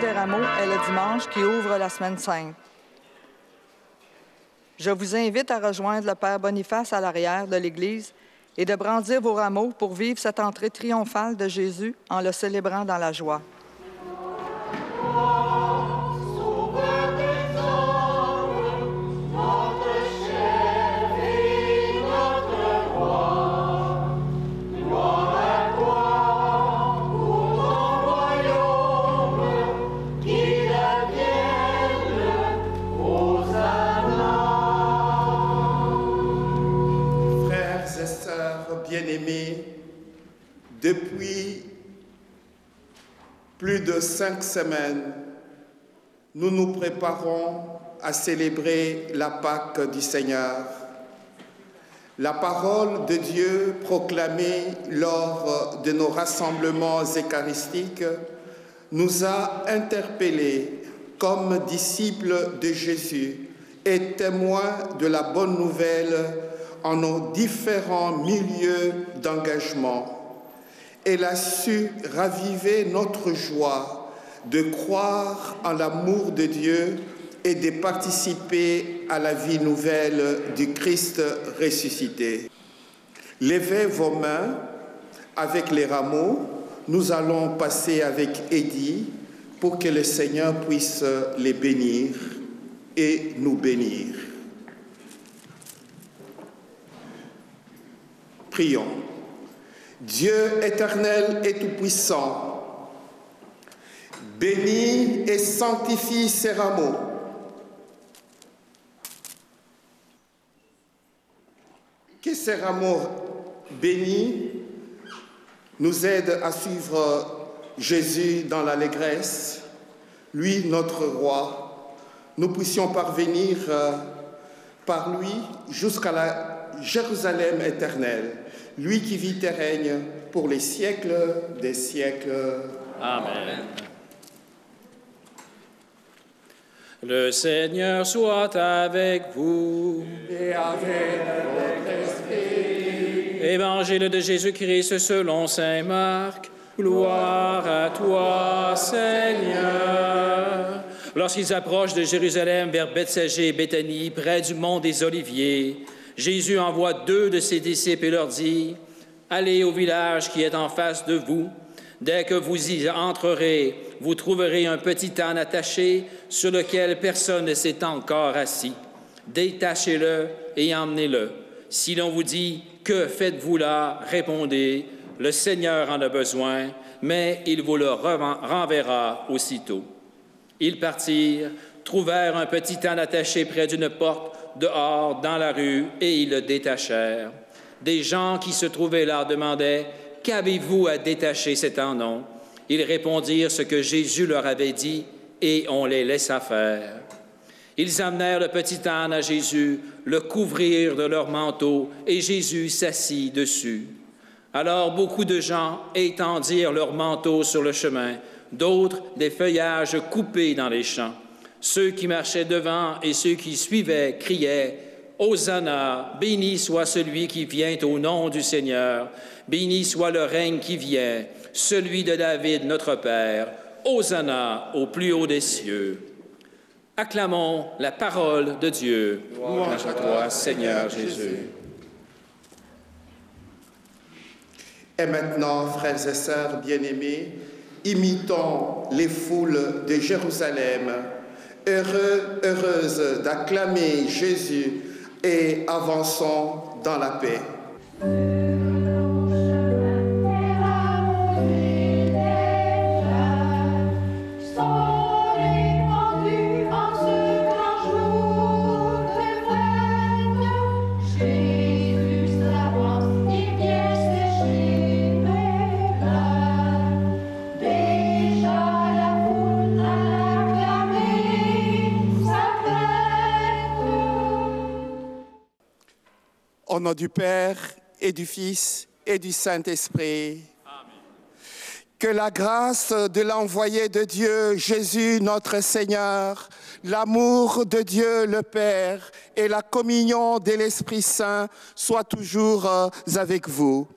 des Rameaux est le dimanche qui ouvre la Semaine sainte. Je vous invite à rejoindre le Père Boniface à l'arrière de l'Église et de brandir vos rameaux pour vivre cette entrée triomphale de Jésus en le célébrant dans la joie. Bien-aimés, depuis plus de 5 semaines, nous nous préparons à célébrer la Pâque du Seigneur. La parole de Dieu proclamée lors de nos rassemblements eucharistiques nous a interpellés comme disciples de Jésus et témoins de la bonne nouvelle en nos différents milieux d'engagement. Elle a su raviver notre joie de croire en l'amour de Dieu et de participer à la vie nouvelle du Christ ressuscité. Levez vos mains avec les rameaux. Nous allons passer avec Eddie pour que le Seigneur puisse les bénir et nous bénir. Prions. Dieu éternel et tout-puissant, bénis et sanctifie ces rameaux. Que ces rameaux bénis nous aident à suivre Jésus dans l'allégresse, lui notre roi. Nous puissions parvenir par lui jusqu'à la Jérusalem éternelle, lui qui vit et règne pour les siècles des siècles. Amen. Le Seigneur soit avec vous. Et avec votre esprit. Évangile de Jésus-Christ selon saint Marc. Gloire à toi, Seigneur. Lorsqu'ils approchent de Jérusalem vers Bethsagée et Béthanie, près du mont des Oliviers, Jésus envoie 2 de ses disciples et leur dit, « Allez au village qui est en face de vous. Dès que vous y entrerez, vous trouverez un petit âne attaché sur lequel personne ne s'est encore assis. Détachez-le et emmenez-le. Si l'on vous dit, « Que faites-vous là ?» répondez, « Le Seigneur en a besoin, mais il vous le renverra aussitôt. » Ils partirent, trouvèrent un petit âne attaché près d'une porte dehors dans la rue, et ils le détachèrent. Des gens qui se trouvaient là demandaient, « Qu'avez-vous à détacher cet âne ?» Ils répondirent ce que Jésus leur avait dit, et on les laissa faire. Ils amenèrent le petit âne à Jésus, le couvrirent de leur manteau, et Jésus s'assit dessus. Alors beaucoup de gens étendirent leurs manteaux sur le chemin, d'autres des feuillages coupés dans les champs. Ceux qui marchaient devant et ceux qui suivaient criaient « Hosanna, béni soit celui qui vient au nom du Seigneur, béni soit le règne qui vient, celui de David notre Père, Hosanna au plus haut des cieux. » Acclamons la parole de Dieu. Louange à toi, Seigneur Jésus. Et maintenant, frères et sœurs bien-aimés, imitons les foules de Jérusalem, heureuses d'acclamer Jésus et avançons dans la paix. Au nom du Père et du Fils et du Saint-Esprit. Amen. Que la grâce de l'envoyé de Dieu, Jésus notre Seigneur, l'amour de Dieu le Père et la communion de l'Esprit Saint soient toujours avec vous.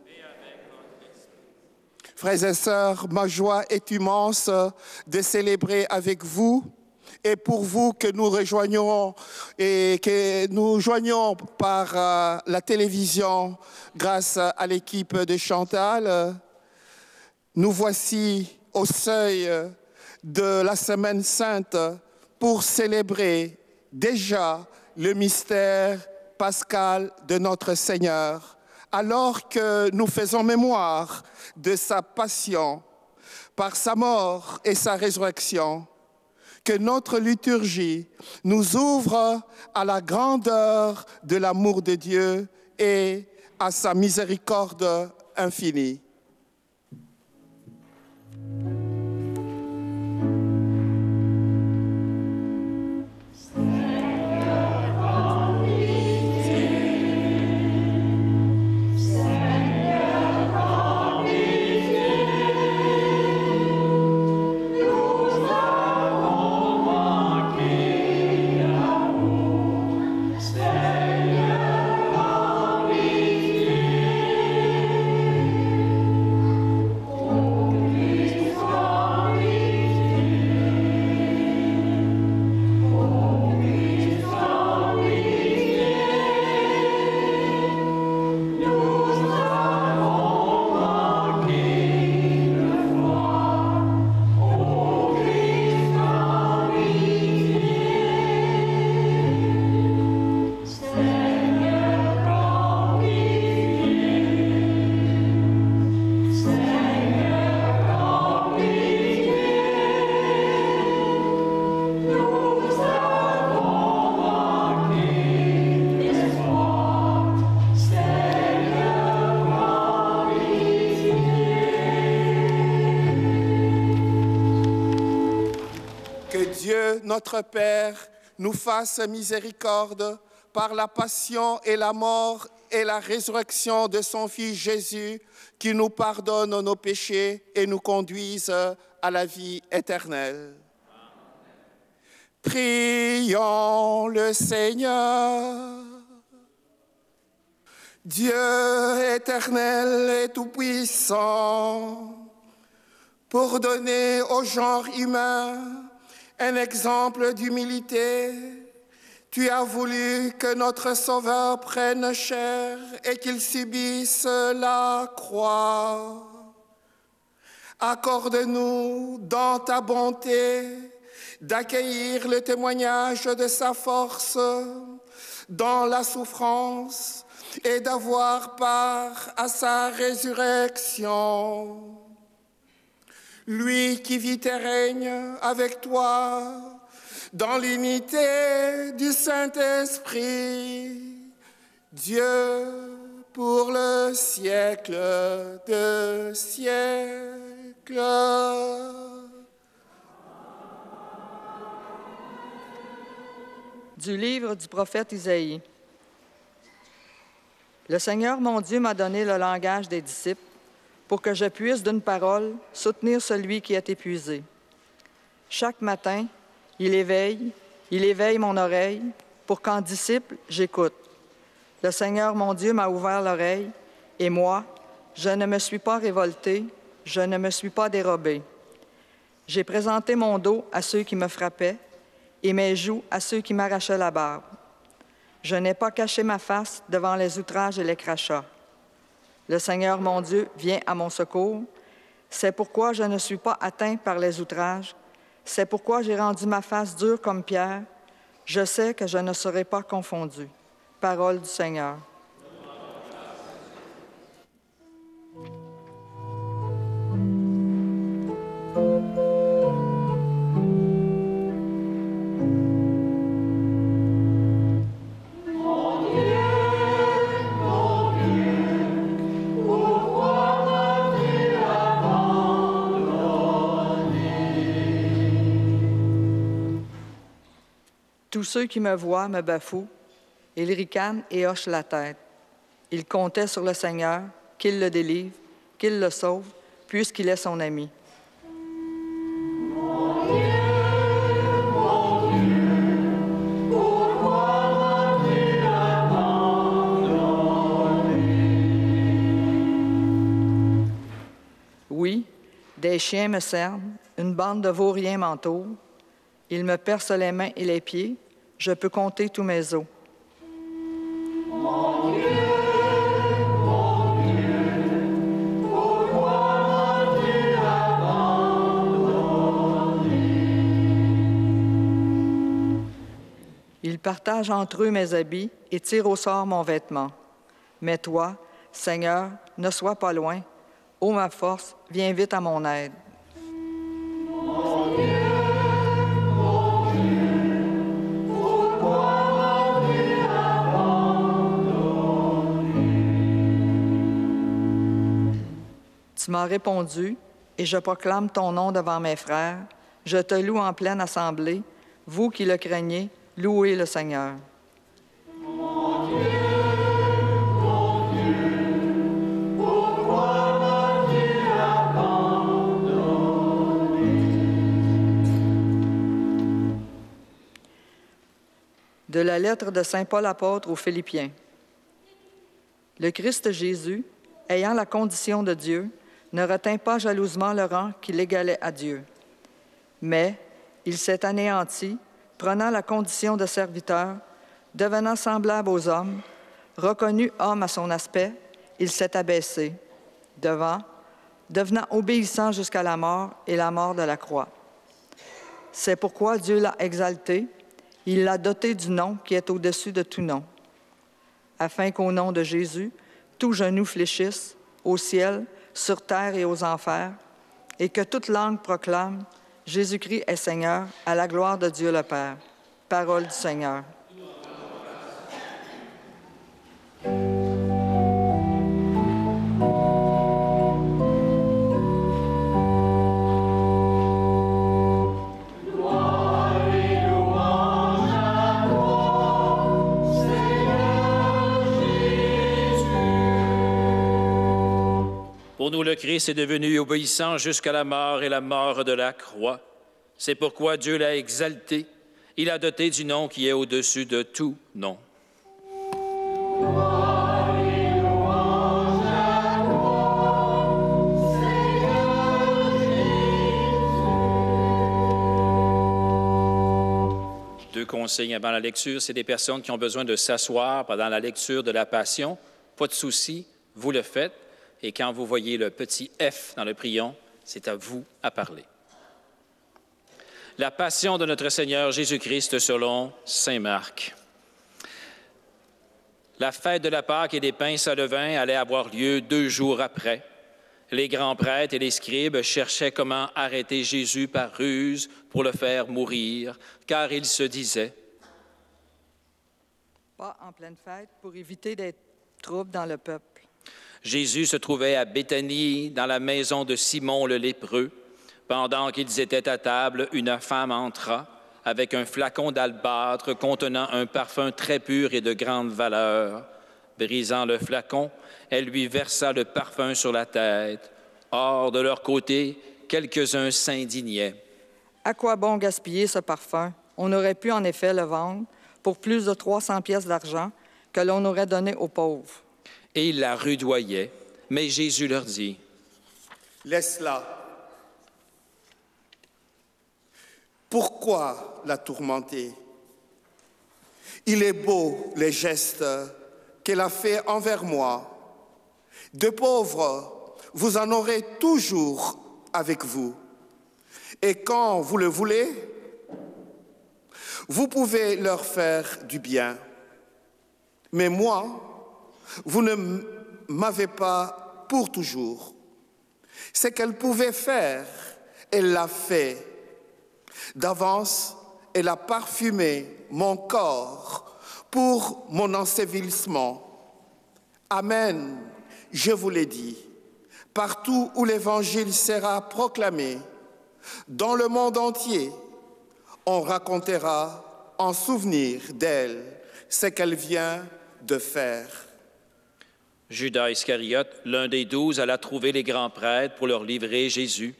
Frères et sœurs, ma joie est immense de célébrer avec vous et pour vous que nous rejoignons et que nous joignons par la télévision grâce à l'équipe de Chantal. Nous voici au seuil de la Semaine Sainte pour célébrer déjà le mystère pascal de notre Seigneur, alors que nous faisons mémoire de sa passion, par sa mort et sa résurrection, que notre liturgie nous ouvre à la grandeur de l'amour de Dieu et à sa miséricorde infinie. Notre Père, nous fasse miséricorde par la passion et la mort et la résurrection de son Fils Jésus, qui nous pardonne nos péchés et nous conduise à la vie éternelle. Prions le Seigneur. Dieu éternel et tout-puissant, pour donner au genre humain un exemple d'humilité, tu as voulu que notre Sauveur prenne chair et qu'il subisse la croix. Accorde-nous dans ta bonté d'accueillir le témoignage de sa force dans la souffrance et d'avoir part à sa résurrection. Lui qui vit et règne avec toi dans l'unité du Saint-Esprit, Dieu pour le siècle de siècles. Du livre du prophète Isaïe. Le Seigneur mon Dieu m'a donné le langage des disciples pour que je puisse d'une parole soutenir celui qui est épuisé. Chaque matin, il éveille mon oreille pour qu'en disciple, j'écoute. Le Seigneur mon Dieu m'a ouvert l'oreille et moi, je ne me suis pas révolté, je ne me suis pas dérobé. J'ai présenté mon dos à ceux qui me frappaient et mes joues à ceux qui m'arrachaient la barbe. Je n'ai pas caché ma face devant les outrages et les crachats. Le Seigneur, mon Dieu, vient à mon secours. C'est pourquoi je ne suis pas atteint par les outrages. C'est pourquoi j'ai rendu ma face dure comme pierre. Je sais que je ne serai pas confondu. Parole du Seigneur. Tous ceux qui me voient me bafouent, ils ricanent et hochent la tête. Ils comptaient sur le Seigneur, qu'il le délivre, qu'il le sauve, puisqu'il est son ami. Oui, des chiens me cernent, une bande de vauriens m'entoure. Ils me percent les mains et les pieds, je peux compter tous mes os. Mon Dieu, pourquoi m'as-tu abandonné? Ils partagent entre eux mes habits et tirent au sort mon vêtement. Mais toi, Seigneur, ne sois pas loin. Ô ma force, viens vite à mon aide. Mon Dieu, pourquoi m'as-tu abandonné? Tu m'as répondu, et je proclame ton nom devant mes frères. Je te loue en pleine assemblée. Vous qui le craignez, louez le Seigneur. Mon Dieu, pourquoi m'as-tu abandonné? De la lettre de saint Paul apôtre aux Philippiens. Le Christ Jésus, ayant la condition de Dieu, ne retint pas jalousement le rang qui l'égalait à Dieu. Mais il s'est anéanti, prenant la condition de serviteur, devenant semblable aux hommes, reconnu homme à son aspect, il s'est abaissé, devenant obéissant jusqu'à la mort et la mort de la croix. C'est pourquoi Dieu l'a exalté, il l'a doté du nom qui est au-dessus de tout nom, afin qu'au nom de Jésus, tout genou fléchisse, au ciel, sur terre et aux enfers, et que toute langue proclame Jésus-Christ est Seigneur, à la gloire de Dieu le Père. Parole du Seigneur. Pour nous, le Christ est devenu obéissant jusqu'à la mort et la mort de la croix. C'est pourquoi Dieu l'a exalté. Il a doté du nom qui est au-dessus de tout nom. Deux consignes avant la lecture, c'est des personnes qui ont besoin de s'asseoir pendant la lecture de la Passion. Pas de souci, vous le faites. Et quand vous voyez le petit F dans le prion, c'est à vous à parler. La Passion de notre Seigneur Jésus-Christ selon saint Marc. La fête de la Pâque et des pains sans levain allait avoir lieu 2 jours après. Les grands prêtres et les scribes cherchaient comment arrêter Jésus par ruse pour le faire mourir, car ils se disaient: Pas en pleine fête pour éviter des troubles dans le peuple. Jésus se trouvait à Béthanie, dans la maison de Simon le lépreux. Pendant qu'ils étaient à table, une femme entra avec un flacon d'albâtre contenant un parfum très pur et de grande valeur. Brisant le flacon, elle lui versa le parfum sur la tête. Or, de leur côté, quelques-uns s'indignaient. À quoi bon gaspiller ce parfum? On aurait pu en effet le vendre pour plus de 300 pièces d'argent que l'on aurait donné aux pauvres. Et ils la rudoyaient. Mais Jésus leur dit: Laisse-la. Pourquoi la tourmenter? Il est beau les gestes qu'elle a faits envers moi. De pauvres, vous en aurez toujours avec vous. Et quand vous le voulez, vous pouvez leur faire du bien. Mais moi, vous ne m'avez pas pour toujours. Ce qu'elle pouvait faire, elle l'a fait. D'avance, elle a parfumé mon corps pour mon ensevelissement. Amen, je vous l'ai dit. Partout où l'Évangile sera proclamé, dans le monde entier, on racontera en souvenir d'elle ce qu'elle vient de faire. Judas Iscariote, l'un des 12, alla trouver les grands prêtres pour leur livrer Jésus.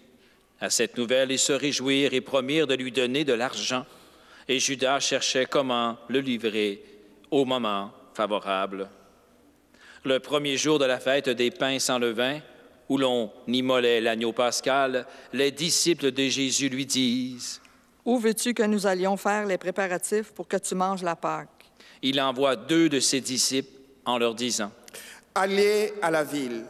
À cette nouvelle, ils se réjouirent et promirent de lui donner de l'argent. Et Judas cherchait comment le livrer au moment favorable. Le premier jour de la fête des pains sans levain, où l'on immolait l'agneau pascal, les disciples de Jésus lui disent: « Où veux-tu que nous allions faire les préparatifs pour que tu manges la Pâque? » Il envoie 2 de ses disciples en leur disant: « Allez à la ville.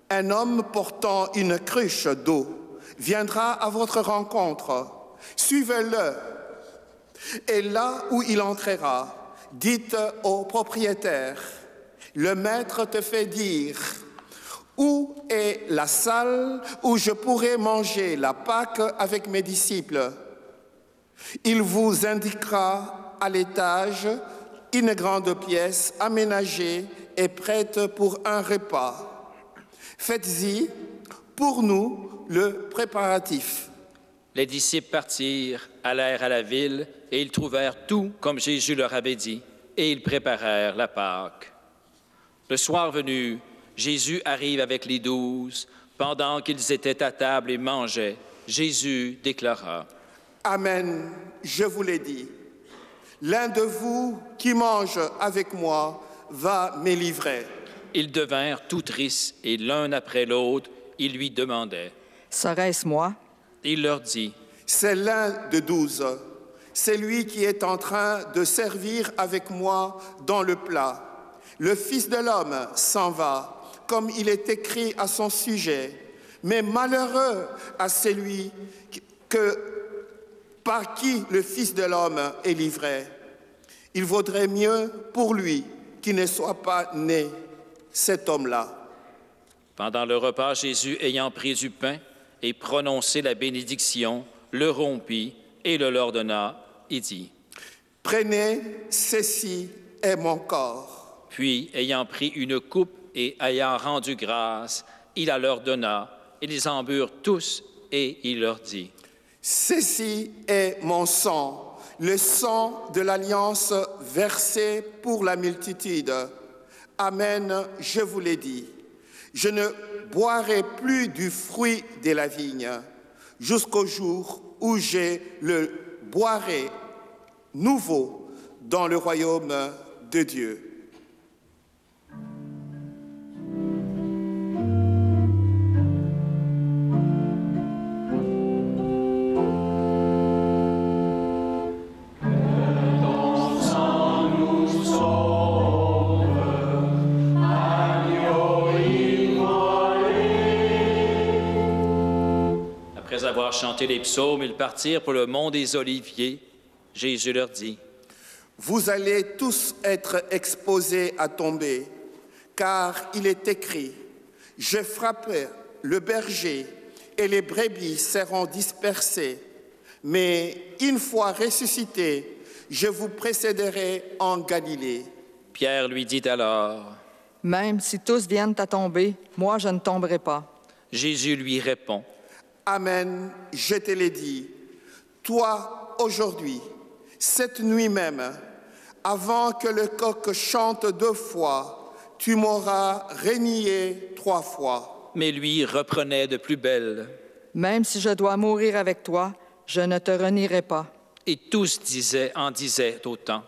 Un homme portant une cruche d'eau viendra à votre rencontre. Suivez-le. Et là où il entrera, dites au propriétaire: le maître te fait dire: où est la salle où je pourrai manger la Pâque avec mes disciples? Il vous indiquera à l'étage une grande pièce aménagée et prête pour un repas. Faites-y pour nous le préparatif. » Les disciples partirent, allèrent à la ville, et ils trouvèrent tout comme Jésus leur avait dit, et ils préparèrent la Pâque. Le soir venu, Jésus arrive avec les 12. Pendant qu'ils étaient à table et mangeaient, Jésus déclara: « Amen, je vous l'ai dit. L'un de vous qui mange avec moi va me livrer. » Ils devinrent tout tristes, et l'un après l'autre, ils lui demandaient: « Serait-ce moi? » Il leur dit: « C'est l'un de 12, c'est lui qui est en train de servir avec moi dans le plat. Le Fils de l'homme s'en va, comme il est écrit à son sujet, mais malheureux à celui par qui le Fils de l'homme est livré. Il vaudrait mieux pour lui qu'il ne soit pas né, cet homme-là. » Pendant le repas, Jésus, ayant pris du pain et prononcé la bénédiction, le rompit et le leur donna, et dit: « Prenez, ceci est mon corps. » Puis, ayant pris une coupe et ayant rendu grâce, il la leur donna. Ils en burent tous, et il leur dit: « Ceci est mon sang, le sang de l'alliance versé pour la multitude. Amen, je vous l'ai dit. Je ne boirai plus du fruit de la vigne jusqu'au jour où je le boirai nouveau dans le royaume de Dieu. » Après avoir chanté les psaumes, ils partirent pour le mont des Oliviers. Jésus leur dit: « Vous allez tous être exposés à tomber, car il est écrit: je frapperai le berger et les brebis seront dispersées. Mais une fois ressuscité, je vous précéderai en Galilée. » Pierre lui dit alors: « Même si tous viennent à tomber, moi je ne tomberai pas. » Jésus lui répond: « Amen, je te l'ai dit. Toi, aujourd'hui, cette nuit même, avant que le coq chante 2 fois, tu m'auras renié 3 fois. » Mais lui reprenait de plus belle: « Même si je dois mourir avec toi, je ne te renierai pas. » Et tous en disaient autant.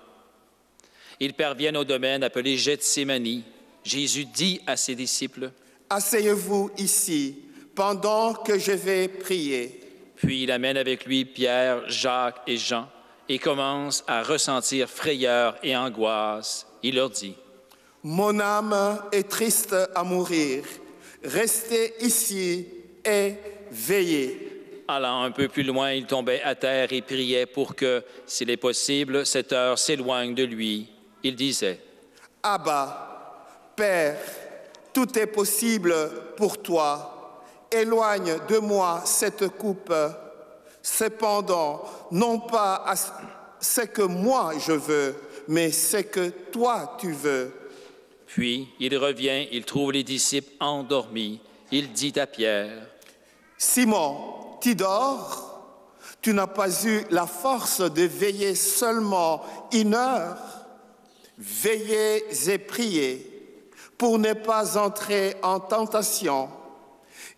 Ils parviennent au domaine appelé Gethsémani. Jésus dit à ses disciples: « Asseyez-vous ici, pendant que je vais prier. » Puis il amène avec lui Pierre, Jacques et Jean et commence à ressentir frayeur et angoisse. Il leur dit: « Mon âme est triste à mourir. Restez ici et veillez. » Allant un peu plus loin, il tombait à terre et priait pour que, s'il est possible, cette heure s'éloigne de lui. Il disait: « Abba, Père, tout est possible pour toi. Éloigne de moi cette coupe. Cependant, non pas ce que moi je veux, mais ce que toi tu veux. » Puis il revient, il trouve les disciples endormis. Il dit à Pierre: « Simon, tu dors? Tu n'as pas eu la force de veiller seulement 1 heure? Veillez et priez pour ne pas entrer en tentation.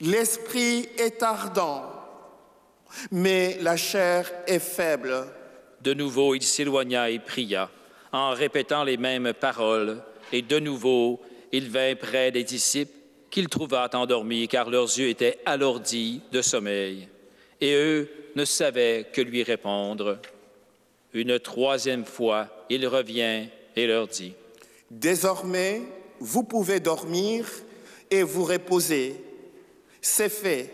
L'esprit est ardent, mais la chair est faible. » De nouveau, il s'éloigna et pria, en répétant les mêmes paroles. Et de nouveau, il vint près des disciples qu'il trouva endormis, car leurs yeux étaient alourdis de sommeil. Et eux ne savaient que lui répondre. Une troisième fois, il revient et leur dit, « Désormais, vous pouvez dormir et vous reposer. C'est fait,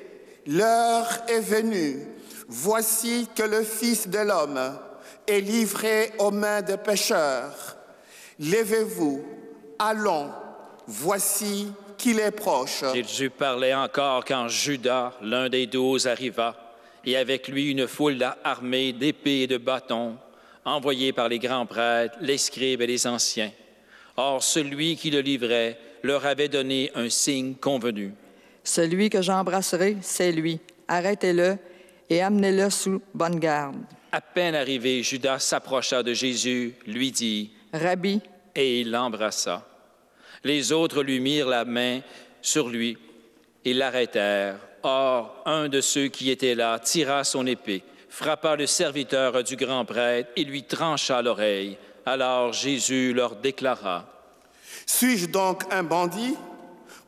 l'heure est venue. Voici que le Fils de l'homme est livré aux mains des pécheurs. Levez-vous, allons, voici qu'il est proche. » Jésus parlait encore quand Judas, l'un des 12, arriva, et avec lui une foule armée d'épées et de bâtons, envoyés par les grands prêtres, les scribes et les anciens. Or, celui qui le livrait leur avait donné un signe convenu. « Celui que j'embrasserai, c'est lui. Arrêtez-le et amenez-le sous bonne garde. » À peine arrivé, Judas s'approcha de Jésus, lui dit, « Rabbi, » et il l'embrassa. Les autres lui mirent la main sur lui et l'arrêtèrent. Or, un de ceux qui étaient là tira son épée, frappa le serviteur du grand prêtre et lui trancha l'oreille. Alors Jésus leur déclara, « Suis-je donc un bandit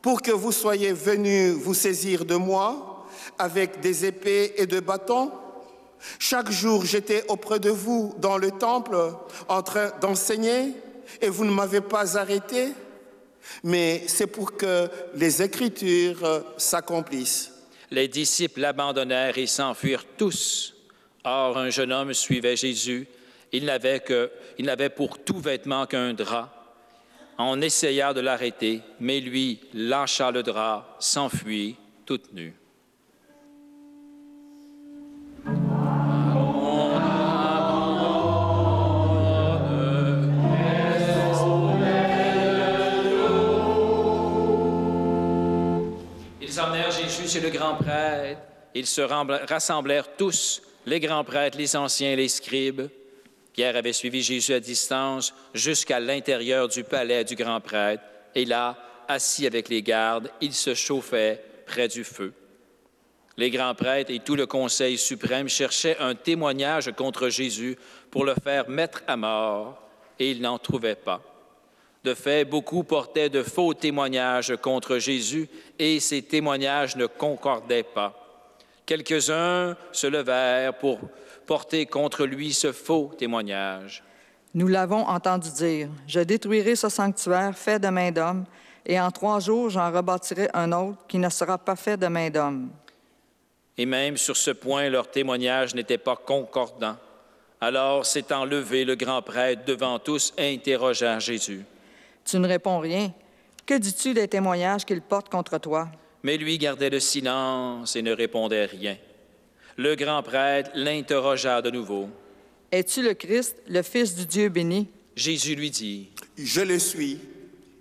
pour que vous soyez venus vous saisir de moi avec des épées et de bâtons? Chaque jour, j'étais auprès de vous dans le temple en train d'enseigner et vous ne m'avez pas arrêté. Mais c'est pour que les Écritures s'accomplissent. » Les disciples l'abandonnèrent et s'enfuirent tous. Or, un jeune homme suivait Jésus. Il n'avait pour tout vêtement qu'un drap. On essaya de l'arrêter, mais lui lâcha le drap, s'enfuit, tout nu. Ils emmenèrent Jésus chez le grand prêtre. Ils se rassemblèrent tous, les grands prêtres, les anciens, les scribes. Pierre avait suivi Jésus à distance jusqu'à l'intérieur du palais du grand prêtre. Et là, assis avec les gardes, il se chauffait près du feu. Les grands prêtres et tout le conseil suprême cherchaient un témoignage contre Jésus pour le faire mettre à mort, et ils n'en trouvaient pas. De fait, beaucoup portaient de faux témoignages contre Jésus, et ces témoignages ne concordaient pas. Quelques-uns se levèrent pour porter contre lui ce faux témoignage. « Nous l'avons entendu dire, je détruirai ce sanctuaire fait de main d'homme, et en 3 jours, j'en rebâtirai un autre qui ne sera pas fait de main d'homme. » Et même sur ce point, leur témoignage n'était pas concordant. Alors, s'étant levé, le grand prêtre devant tous interrogea Jésus. « Tu ne réponds rien. Que dis-tu des témoignages qu'il porte contre toi? » Mais lui gardait le silence et ne répondait rien. Le grand prêtre l'interrogea de nouveau. « Es-tu le Christ, le Fils du Dieu béni? » Jésus lui dit, « Je le suis,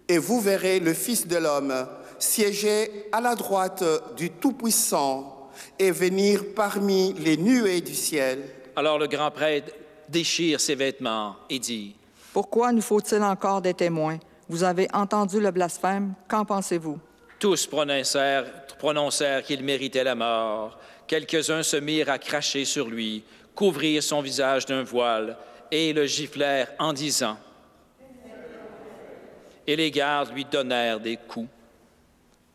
et vous verrez le Fils de l'homme siéger à la droite du Tout-Puissant et venir parmi les nuées du ciel. » Alors le grand prêtre déchire ses vêtements et dit, « Pourquoi nous faut-il encore des témoins? Vous avez entendu le blasphème, qu'en pensez-vous? » Tous prononcèrent qu'il méritait la mort. Quelques-uns se mirent à cracher sur lui, couvrirent son visage d'un voile et le giflèrent en disant. Et les gardes lui donnèrent des coups.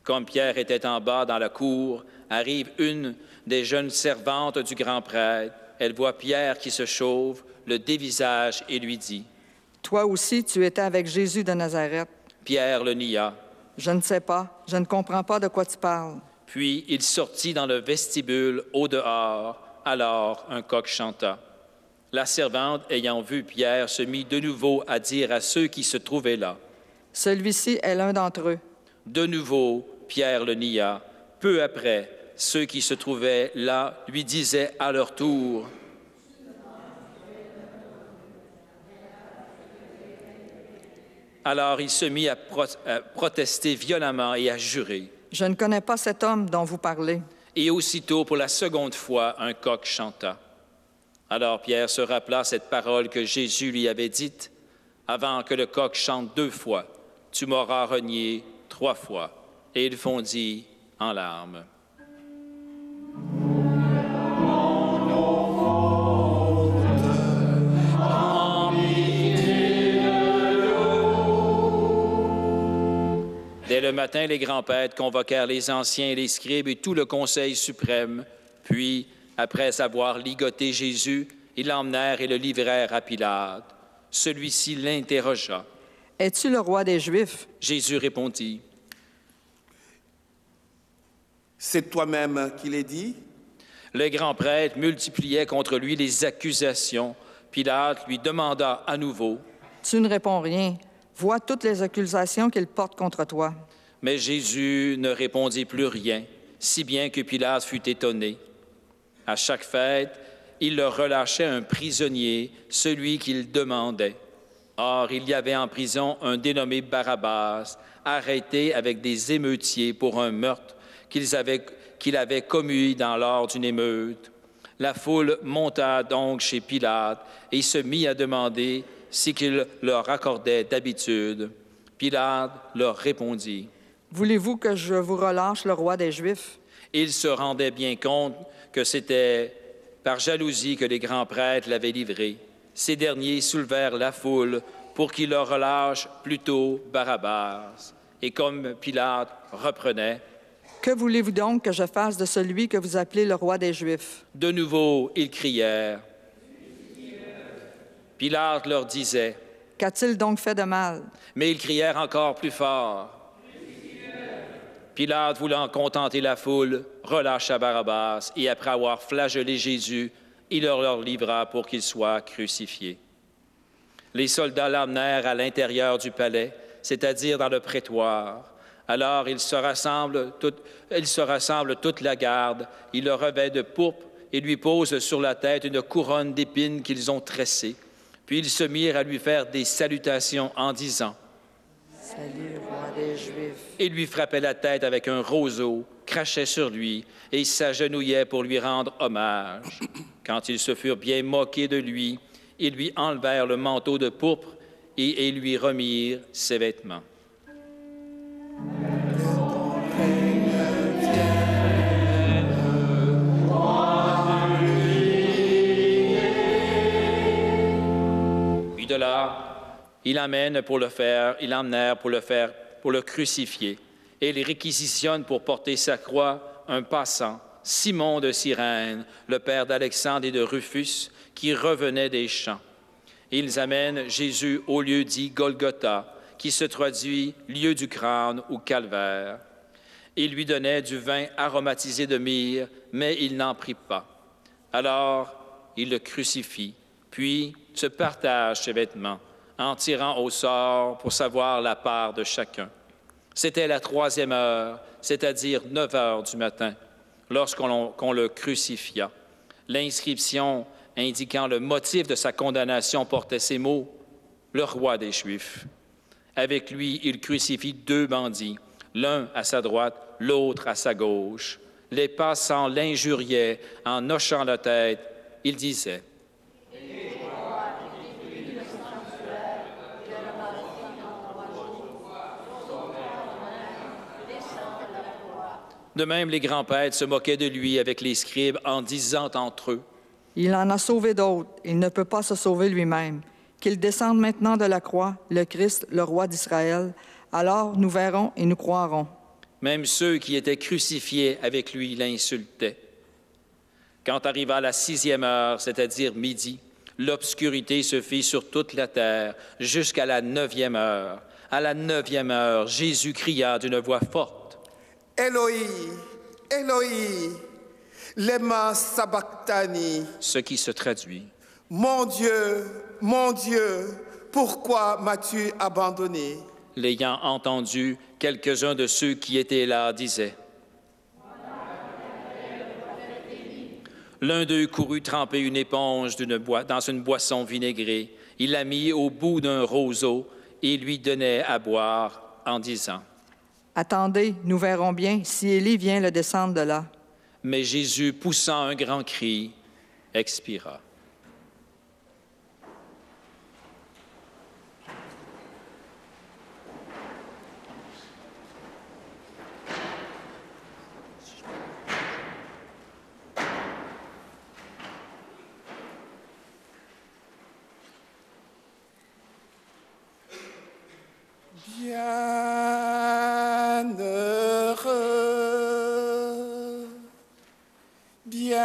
Comme Pierre était en bas dans la cour, arrive une des jeunes servantes du grand prêtre. Elle voit Pierre qui se chauffe, le dévisage et lui dit, « Toi aussi, tu étais avec Jésus de Nazareth. » Pierre le nia. « Je ne sais pas, je ne comprends pas de quoi tu parles. » Puis il sortit dans le vestibule au dehors. Alors un coq chanta. La servante, ayant vu Pierre, se mit de nouveau à dire à ceux qui se trouvaient là. « Celui-ci est l'un d'entre eux. » De nouveau, Pierre le nia. Peu après, ceux qui se trouvaient là lui disaient à leur tour. Alors il se mit à protester violemment et à jurer. « Je ne connais pas cet homme dont vous parlez. » Et aussitôt, pour la seconde fois, un coq chanta. Alors Pierre se rappela cette parole que Jésus lui avait dite, « Avant que le coq chante 2 fois, tu m'auras renié 3 fois. » Et il fondit en larmes. Dès le matin, les grands prêtres convoquèrent les anciens et les scribes et tout le conseil suprême. Puis, après avoir ligoté Jésus, ils l'emmenèrent et le livrèrent à Pilate. Celui-ci l'interrogea. « Es-tu le roi des Juifs? » Jésus répondit. « C'est toi-même qui l'as dit. » Les grands prêtres multipliaient contre lui les accusations. Pilate lui demanda à nouveau. « Tu ne réponds rien. Vois toutes les accusations qu'il porte contre toi. » Mais Jésus ne répondit plus rien, si bien que Pilate fut étonné. À chaque fête, il leur relâchait un prisonnier, celui qu'il demandait. Or, il y avait en prison un dénommé Barabbas, arrêté avec des émeutiers pour un meurtre qu'il avait commis lors d'une émeute. La foule monta donc chez Pilate et se mit à demander ce qu'il leur accordait d'habitude. Pilate leur répondit. « Voulez-vous que je vous relâche le roi des Juifs? » Il se rendait bien compte que c'était par jalousie que les grands prêtres l'avaient livré. Ces derniers soulevèrent la foule pour qu'il leur relâche plutôt Barabbas. Et comme Pilate reprenait, « Que voulez-vous donc que je fasse de celui que vous appelez le roi des Juifs? » De nouveau, ils crièrent. Pilate leur disait. « Qu'a-t-il donc fait de mal? » Mais ils crièrent encore plus fort. Pilate, voulant contenter la foule, relâcha Barabbas et après avoir flagellé Jésus, il leur livra pour qu'il soit crucifié. Les soldats l'emmenèrent à l'intérieur du palais, c'est-à-dire dans le prétoire. Alors il se rassemble toute la garde, ils le revêtent de pourpre et lui posent sur la tête une couronne d'épines qu'ils ont tressée. Puis ils se mirent à lui faire des salutations en disant « Salut, roi des Juifs. » Ils lui frappaient la tête avec un roseau, crachaient sur lui et s'agenouillaient pour lui rendre hommage. Quand ils se furent bien moqués de lui, ils lui enlevèrent le manteau de pourpre et lui remirent ses vêtements. Puis de là, ils l'emmenèrent pour le crucifier. Et ils réquisitionnent pour porter sa croix un passant, Simon de Cyrène, le père d'Alexandre et de Rufus, qui revenait des champs. Ils amènent Jésus au lieu dit Golgotha, qui se traduit lieu du crâne ou calvaire. Ils lui donnaient du vin aromatisé de myrrhe, mais il n'en prit pas. Alors, il le crucifie, puis se partage ses vêtements, en tirant au sort pour savoir la part de chacun. C'était la 3e heure, c'est-à-dire 9 heures du matin, lorsqu'on le crucifia. L'inscription indiquant le motif de sa condamnation portait ces mots, « Le roi des Juifs ». Avec lui, il crucifie 2 bandits, l'un à sa droite, l'autre à sa gauche. Les passants l'injuriaient en hochant la tête. Il disait, De même, les grands prêtres se moquaient de lui avec les scribes en disant entre eux, « Il en a sauvé d'autres. Il ne peut pas se sauver lui-même. Qu'il descende maintenant de la croix, le Christ, le roi d'Israël. Alors nous verrons et nous croirons. » Même ceux qui étaient crucifiés avec lui l'insultaient. Quand arriva la 6e heure, c'est-à-dire midi, l'obscurité se fit sur toute la terre jusqu'à la 9e heure. À la 9e heure, Jésus cria d'une voix forte, « Eloi, Eloi, lema sabachthani » ce qui se traduit, « Mon Dieu, pourquoi m'as-tu abandonné ?» L'ayant entendu, quelques-uns de ceux qui étaient là disaient, L'un d'eux courut tremper une éponge dans une boisson vinaigrée. Il la mit au bout d'un roseau et lui donnait à boire en disant, Attendez, nous verrons bien si Élie vient le descendre de là. Mais Jésus, poussant un grand cri, expira. Bienheureux,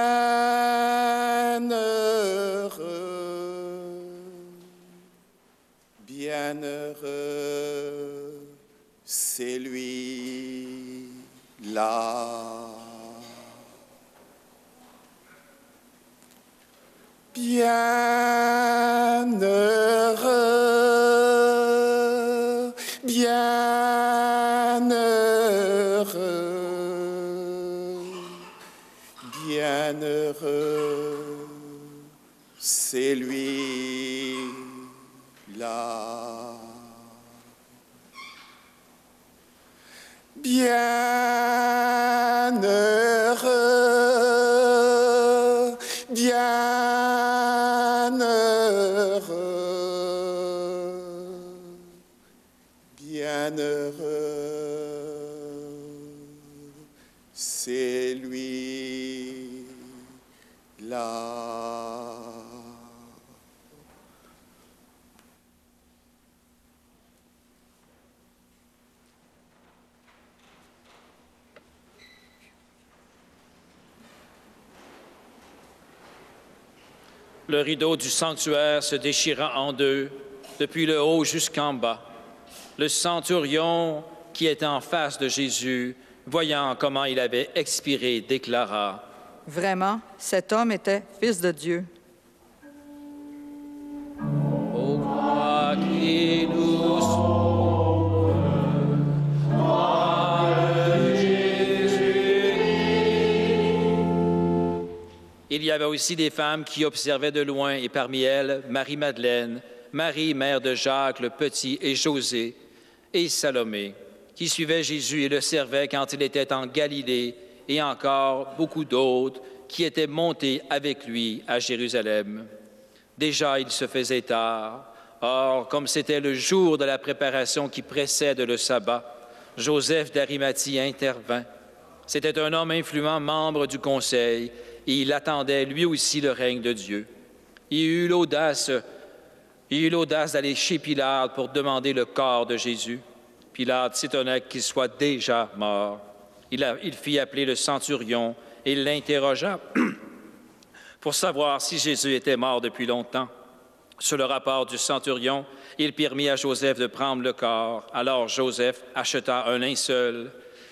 c'est lui-là. Bienheureux, bienheureux, bienheureux, c'est lui-là. Bienheureux, bienheureux, bienheureux, c'est lui-là. Le rideau du sanctuaire se déchira en deux, depuis le haut jusqu'en bas. Le centurion qui était en face de Jésus, voyant comment il avait expiré, déclara: Vraiment, cet homme était fils de Dieu. Ô croix qui nous sauve, gloire Jésus. Il y avait aussi des femmes qui observaient de loin, et parmi elles, Marie-Madeleine, Marie, mère de Jacques le Petit et José, et Salomé, qui suivaient Jésus et le servaient quand il était en Galilée, et encore beaucoup d'autres qui étaient montés avec lui à Jérusalem. Déjà, il se faisait tard. Or, comme c'était le jour de la préparation qui précède le sabbat, Joseph d'Arimathie intervint. C'était un homme influent, membre du conseil, et il attendait lui aussi le règne de Dieu. Il eut l'audace d'aller chez Pilate pour demander le corps de Jésus. Pilate s'étonna qu'il soit déjà mort. Il fit appeler le centurion et l'interrogea pour savoir si Jésus était mort depuis longtemps. Sur le rapport du centurion, il permit à Joseph de prendre le corps. Alors Joseph acheta un linceul.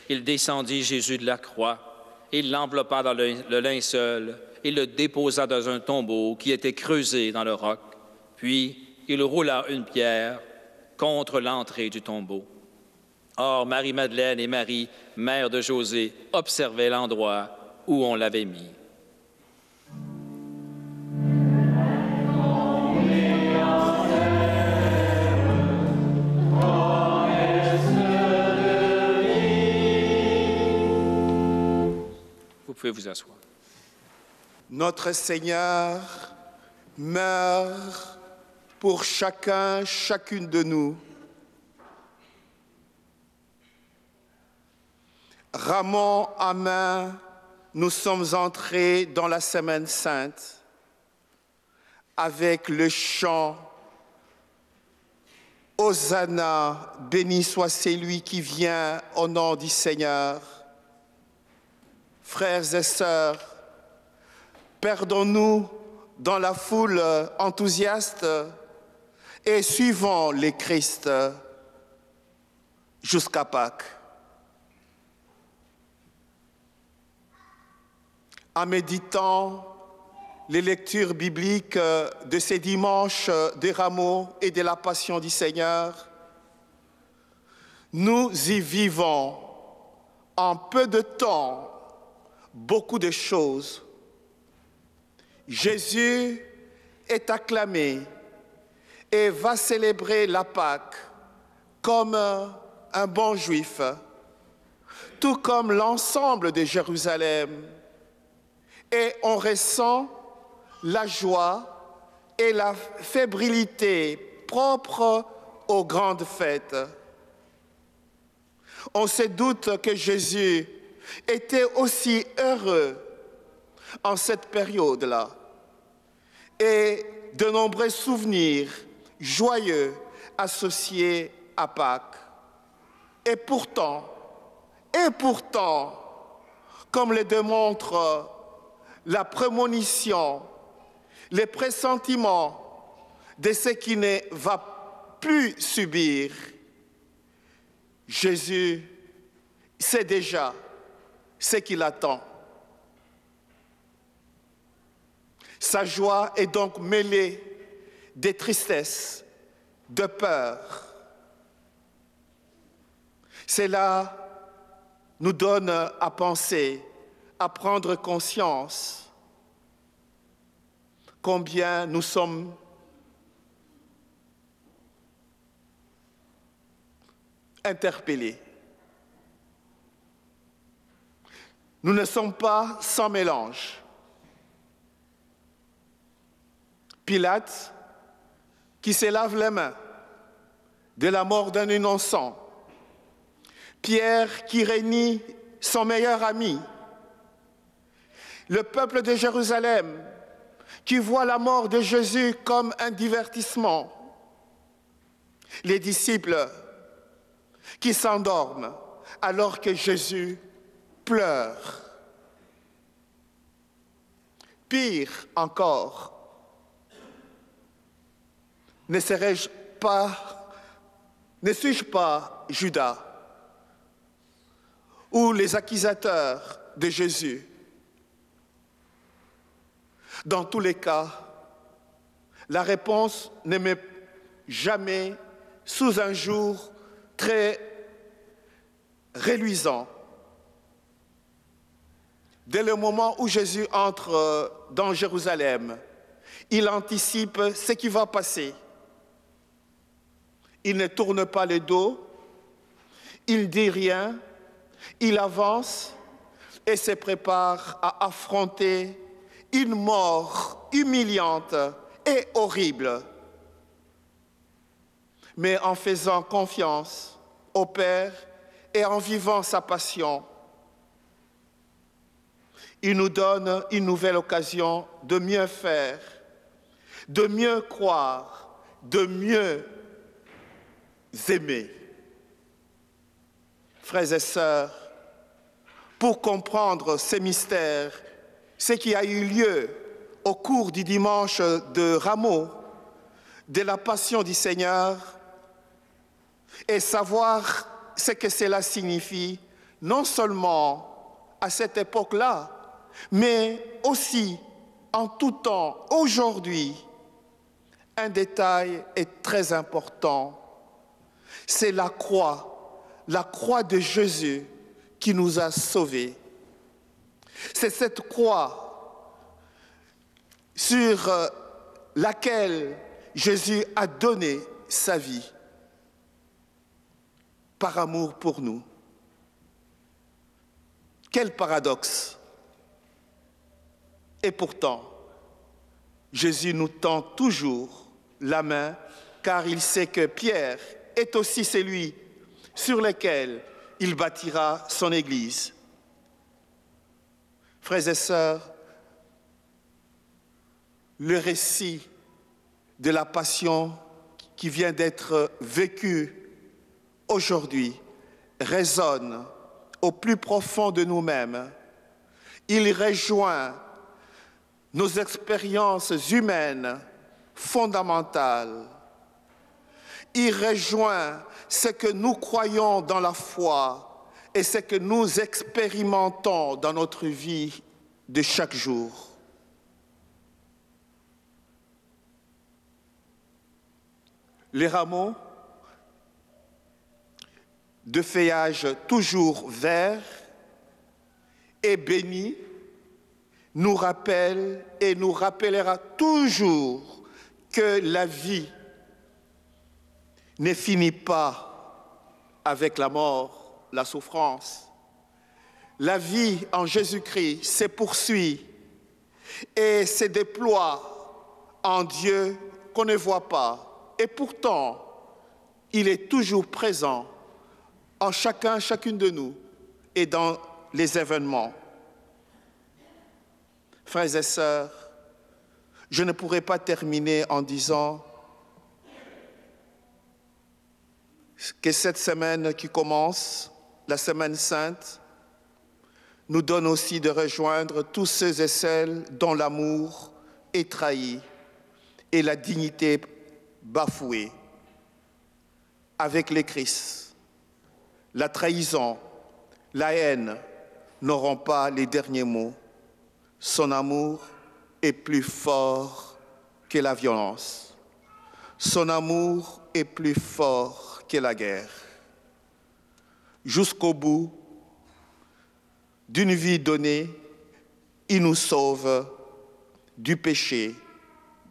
Il descendit Jésus de la croix. Il l'enveloppa dans le linceul et le déposa dans un tombeau qui était creusé dans le roc. Puis il roula une pierre contre l'entrée du tombeau. Or, Marie-Madeleine et Marie, mère de José, observaient l'endroit où on l'avait mis. Vous pouvez vous asseoir. Notre Seigneur meurt pour chacun, chacune de nous. Rameau à main, nous sommes entrés dans la Semaine Sainte avec le chant « Hosanna, béni soit celui qui vient au nom du Seigneur ». Frères et sœurs, perdons-nous dans la foule enthousiaste et suivons les Christ jusqu'à Pâques. En méditant les lectures bibliques de ces dimanches des Rameaux et de la Passion du Seigneur, nous y vivons en peu de temps beaucoup de choses. Jésus est acclamé et va célébrer la Pâque comme un bon juif, tout comme l'ensemble de Jérusalem. Et on ressent la joie et la fébrilité propres aux grandes fêtes. On se doute que Jésus était aussi heureux en cette période-là. Et de nombreux souvenirs joyeux associés à Pâques. Et pourtant, comme le démontre la prémonition, les pressentiments de ce qui ne va plus subir, Jésus sait déjà ce qu'il attend. Sa joie est donc mêlée de tristesse, de peur. Cela nous donne à penser, à prendre conscience combien nous sommes interpellés. Nous ne sommes pas sans mélange. Pilate, qui se lave les mains de la mort d'un innocent. Pierre, qui renie son meilleur ami. Le peuple de Jérusalem, qui voit la mort de Jésus comme un divertissement. Les disciples, qui s'endorment alors que Jésus pleure. Pire encore, ne suis-je pas Judas ou les accusateurs de Jésus? Dans tous les cas, la réponse ne met jamais sous un jour très reluisant. Dès le moment où Jésus entre dans Jérusalem, il anticipe ce qui va passer. Il ne tourne pas le dos, il ne dit rien, il avance et se prépare à affronter une mort humiliante et horrible. Mais en faisant confiance au Père et en vivant sa passion, il nous donne une nouvelle occasion de mieux faire, de mieux croire, de mieux aimer. Frères et sœurs, pour comprendre ces mystères, ce qui a eu lieu au cours du dimanche de Rameau, de la Passion du Seigneur, et savoir ce que cela signifie, non seulement à cette époque-là, mais aussi en tout temps, aujourd'hui, un détail est très important. C'est la croix de Jésus qui nous a sauvés. C'est cette croix sur laquelle Jésus a donné sa vie par amour pour nous. Quel paradoxe! Et pourtant, Jésus nous tend toujours la main, car il sait que Pierre est aussi celui sur lequel il bâtira son Église. Frères et sœurs, le récit de la Passion qui vient d'être vécu aujourd'hui résonne au plus profond de nous-mêmes. Il rejoint nos expériences humaines fondamentales. Il rejoint ce que nous croyons dans la foi et ce que nous expérimentons dans notre vie de chaque jour. Les rameaux de feuillage toujours vert et béni nous rappelle et nous rappellera toujours que la vie ne finit pas avec la mort, la souffrance. La vie en Jésus-Christ se poursuit et se déploie en Dieu qu'on ne voit pas. Et pourtant, il est toujours présent en chacune de nous et dans les événements. Frères et sœurs, je ne pourrais pas terminer en disant que cette semaine qui commence, la Semaine Sainte, nous donne aussi de rejoindre tous ceux et celles dont l'amour est trahi et la dignité bafouée. Avec les Christ, la trahison, la haine n'auront pas les derniers mots. Son amour est plus fort que la violence. Son amour est plus fort que la guerre. Jusqu'au bout d'une vie donnée, il nous sauve du péché,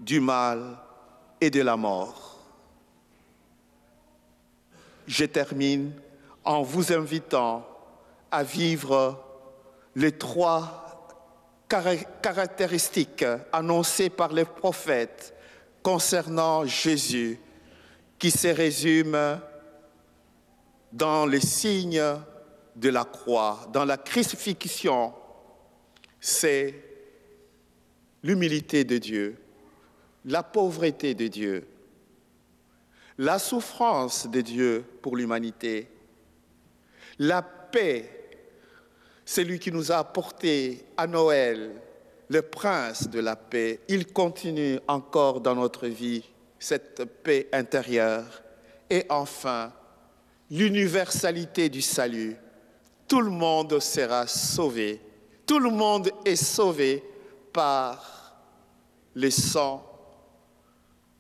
du mal et de la mort. Je termine en vous invitant à vivre les 3 caractéristiques annoncées par les prophètes concernant Jésus, qui se résument dans les signes de la croix, dans la crucifixion. C'est l'humilité de Dieu, la pauvreté de Dieu, la souffrance de Dieu pour l'humanité, la paix, celui qui nous a apporté à Noël, le prince de la paix. Il continue encore dans notre vie cette paix intérieure. Et enfin, l'universalité du salut. Tout le monde sera sauvé. Tout le monde est sauvé par le sang,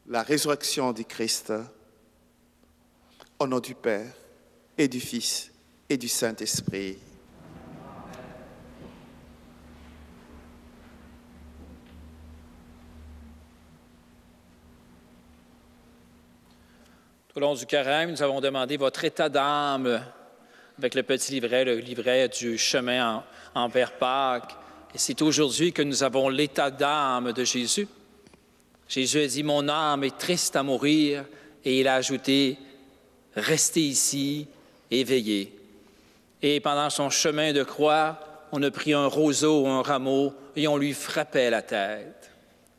la résurrection du Christ. Au nom du Père et du Fils et du Saint-Esprit. Tout au long du carême, nous avons demandé votre état d'âme avec le petit livret, le livret du chemin envers Pâques. Et c'est aujourd'hui que nous avons l'état d'âme de Jésus. Jésus a dit « Mon âme est triste à mourir » et il a ajouté « Restez ici et veillez ». Et pendant son chemin de croix, on a pris un roseau ou un rameau et on lui frappait la tête.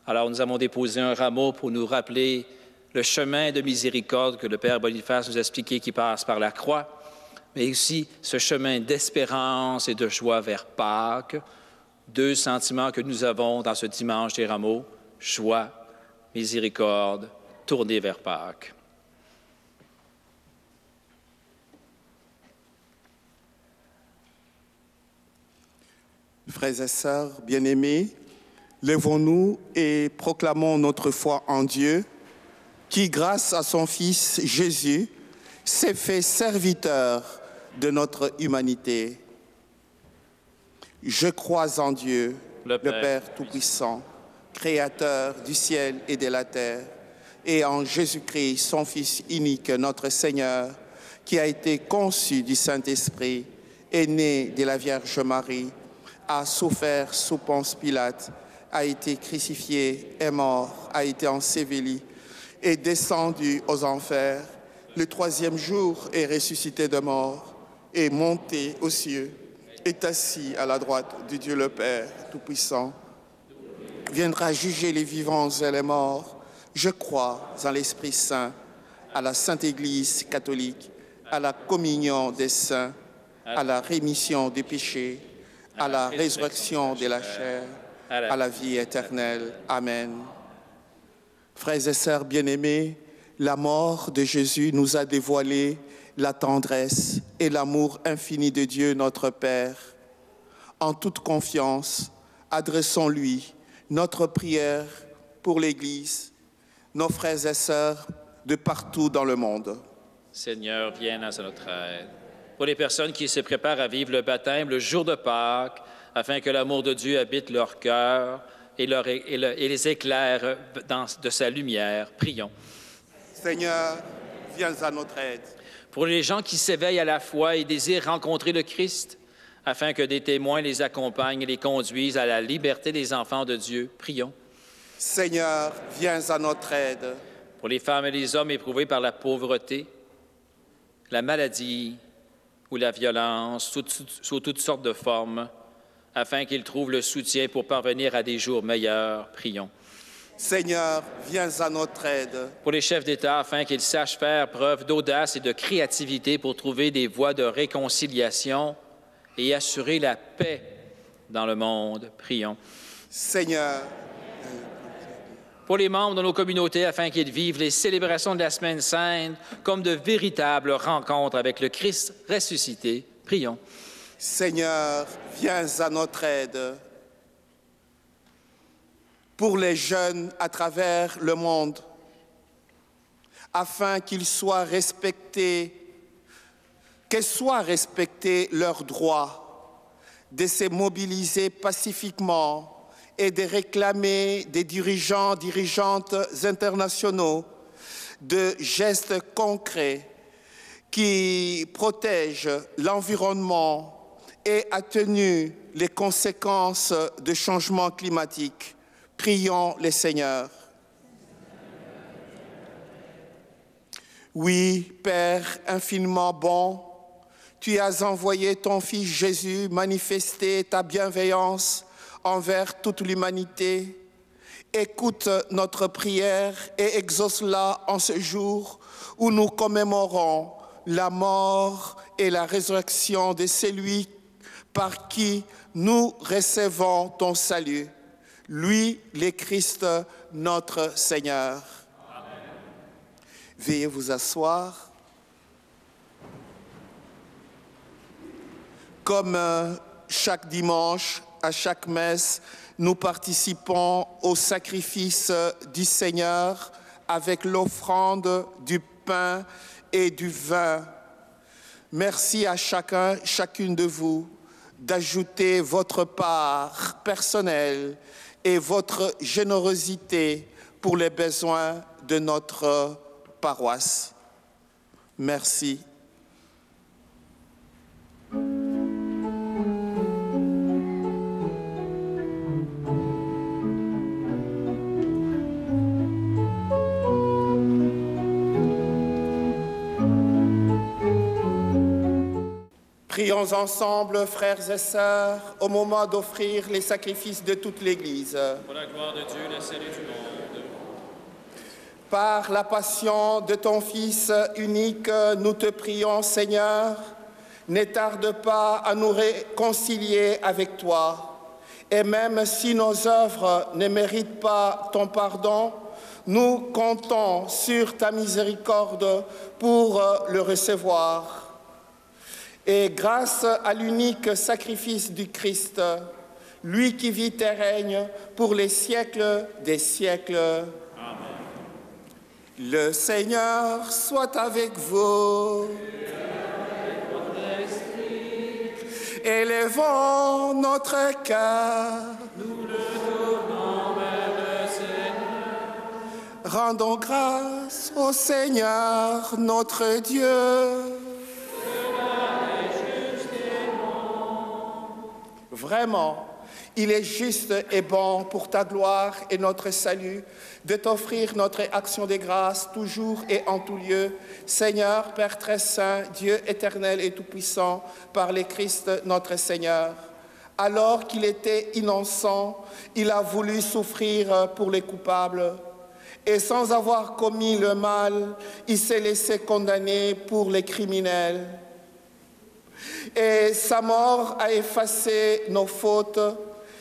Alors nous avons déposé un rameau pour nous rappeler le chemin de miséricorde que le Père Boniface nous a expliqué qui passe par la croix, mais aussi ce chemin d'espérance et de joie vers Pâques, 2 sentiments que nous avons dans ce dimanche des rameaux, joie, miséricorde, tournée vers Pâques. Frères et sœurs bien-aimés, lèvons-nous et proclamons notre foi en Dieu, qui, grâce à son Fils Jésus, s'est fait serviteur de notre humanité. Je crois en Dieu, le Père Tout-Puissant, Créateur du ciel et de la terre, et en Jésus-Christ, son Fils unique, notre Seigneur, qui a été conçu du Saint-Esprit, est né de la Vierge Marie, a souffert sous Ponce Pilate, a été crucifié, est mort, a été enseveli, est descendu aux enfers, le 3e jour est ressuscité de mort, est monté aux cieux, est assis à la droite de Dieu le Père Tout-Puissant, viendra juger les vivants et les morts. Je crois en l'Esprit Saint, à la Sainte Église catholique, à la communion des saints, à la rémission des péchés, à la résurrection de la chair, à la vie éternelle. Amen. Frères et sœurs bien-aimés, la mort de Jésus nous a dévoilé la tendresse et l'amour infini de Dieu notre Père. En toute confiance, adressons-lui notre prière pour l'Église, nos frères et sœurs de partout dans le monde. Seigneur, viens à notre aide. Pour les personnes qui se préparent à vivre le baptême le jour de Pâques, afin que l'amour de Dieu habite leur cœur et les éclaire de sa lumière, prions. Seigneur, viens à notre aide. Pour les gens qui s'éveillent à la foi et désirent rencontrer le Christ, afin que des témoins les accompagnent et les conduisent à la liberté des enfants de Dieu, prions. Seigneur, viens à notre aide. Pour les femmes et les hommes éprouvés par la pauvreté, la maladie ou la violence, sous toutes sortes de formes, afin qu'ils trouvent le soutien pour parvenir à des jours meilleurs, prions. Seigneur, viens à notre aide. Pour les chefs d'État, afin qu'ils sachent faire preuve d'audace et de créativité pour trouver des voies de réconciliation et assurer la paix dans le monde. Prions. Seigneur, Pour les membres de nos communautés, afin qu'ils vivent les célébrations de la Semaine Sainte comme de véritables rencontres avec le Christ ressuscité, prions. Seigneur, viens à notre aide. Pour les jeunes à travers le monde, afin qu'ils soient respectés, que soient respectés leurs droits, de se mobiliser pacifiquement et de réclamer des dirigeants, dirigeantes internationaux de gestes concrets qui protègent l'environnement et atténuent les conséquences du changement climatique. Prions les Seigneurs. Oui, Père infiniment bon, tu as envoyé ton Fils Jésus manifester ta bienveillance envers toute l'humanité. Écoute notre prière et exauce-la en ce jour où nous commémorons la mort et la résurrection de celui par qui nous recevons ton salut. Lui, le Christ, notre Seigneur. Amen. Veuillez vous asseoir. Comme chaque dimanche, à chaque messe, nous participons au sacrifice du Seigneur avec l'offrande du pain et du vin. Merci à chacune de vous d'ajouter votre part personnelle et votre générosité pour les besoins de notre paroisse. Merci. Prions ensemble, frères et sœurs, au moment d'offrir les sacrifices de toute l'Église. Pour la gloire de Dieu, le salut du monde. Par la passion de ton Fils unique, nous te prions, Seigneur, ne tarde pas à nous réconcilier avec toi. Et même si nos œuvres ne méritent pas ton pardon, nous comptons sur ta miséricorde pour le recevoir. Et grâce à l'unique sacrifice du Christ, lui qui vit et règne pour les siècles des siècles. Amen. Le Seigneur soit avec vous. Élevons notre cœur. Nous le tournons vers le Seigneur. Rendons grâce au Seigneur, notre Dieu. Vraiment, il est juste et bon pour ta gloire et notre salut de t'offrir notre action de grâce toujours et en tout lieu. Seigneur, Père très saint, Dieu éternel et tout-puissant, par le Christ notre Seigneur. Alors qu'il était innocent, il a voulu souffrir pour les coupables. Et sans avoir commis le mal, il s'est laissé condamner pour les criminels. Et sa mort a effacé nos fautes,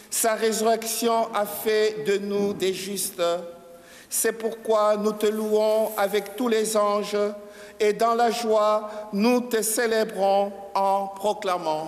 sa résurrection a fait de nous des justes. C'est pourquoi nous te louons avec tous les anges et dans la joie, nous te célébrons en proclamant.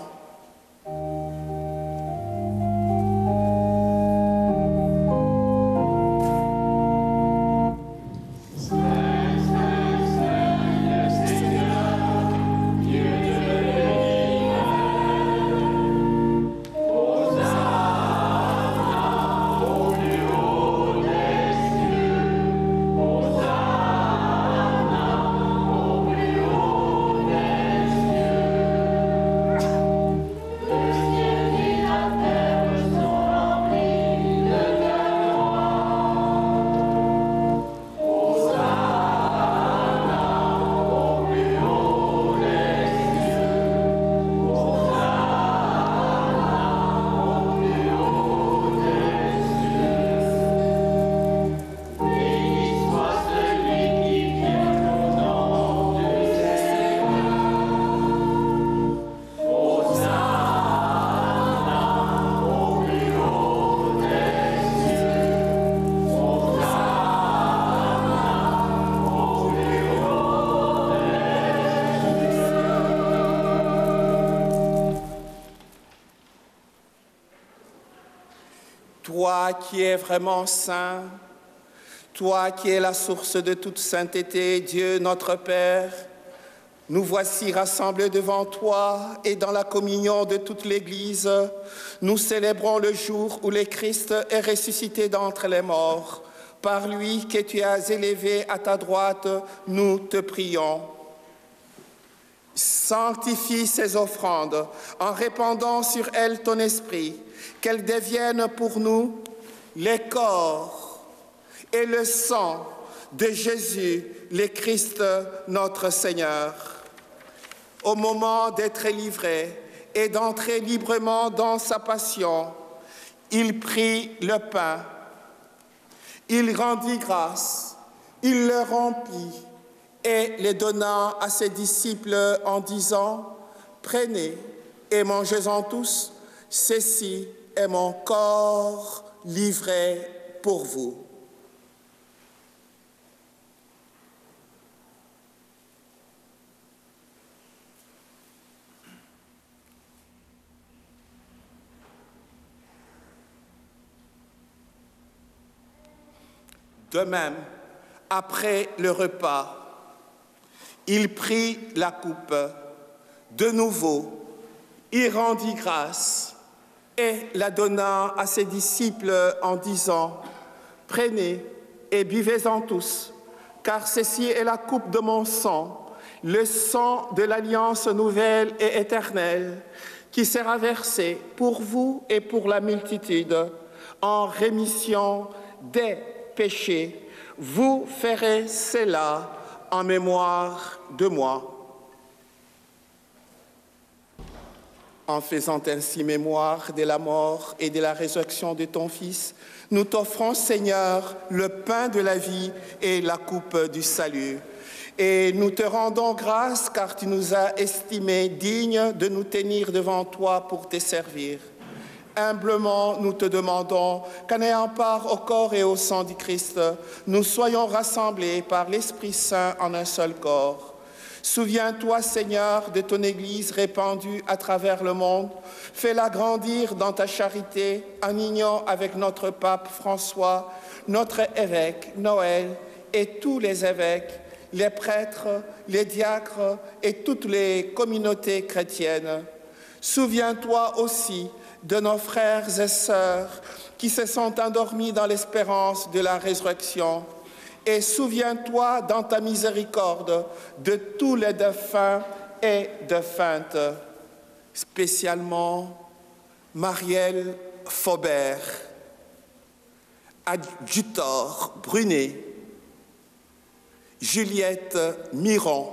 Toi qui es vraiment saint, toi qui es la source de toute sainteté, Dieu notre Père, nous voici rassemblés devant toi et dans la communion de toute l'Église, nous célébrons le jour où le Christ est ressuscité d'entre les morts. Par lui que tu as élevé à ta droite, nous te prions. Sanctifie ces offrandes en répandant sur elles ton esprit, qu'elles deviennent pour nous les corps et le sang de Jésus, le Christ notre Seigneur. Au moment d'être livré et d'entrer librement dans sa passion, il prit le pain, il rendit grâce, il le rompit et le donna à ses disciples en disant « Prenez et mangez-en tous, ceci est mon corps livré pour vous. » De même, après le repas, il prit la coupe. De nouveau, il rendit grâce et la donna à ses disciples en disant « Prenez et buvez-en tous, car ceci est la coupe de mon sang, le sang de l'alliance nouvelle et éternelle, qui sera versé pour vous et pour la multitude en rémission des péchés. Vous ferez cela en mémoire de moi. » En faisant ainsi mémoire de la mort et de la résurrection de ton Fils, nous t'offrons, Seigneur, le pain de la vie et la coupe du salut. Et nous te rendons grâce car tu nous as estimés dignes de nous tenir devant toi pour te servir. Humblement, nous te demandons qu'en ayant part au corps et au sang du Christ, nous soyons rassemblés par l'Esprit Saint en un seul corps. Souviens-toi, Seigneur, de ton Église répandue à travers le monde. Fais-la grandir dans ta charité en union avec notre pape François, notre évêque Noël et tous les évêques, les prêtres, les diacres et toutes les communautés chrétiennes. Souviens-toi aussi de nos frères et sœurs qui se sont endormis dans l'espérance de la résurrection. Et souviens-toi dans ta miséricorde de tous les défunts et défuntes, spécialement Marielle Faubert, Adjutor Brunet, Juliette Miron,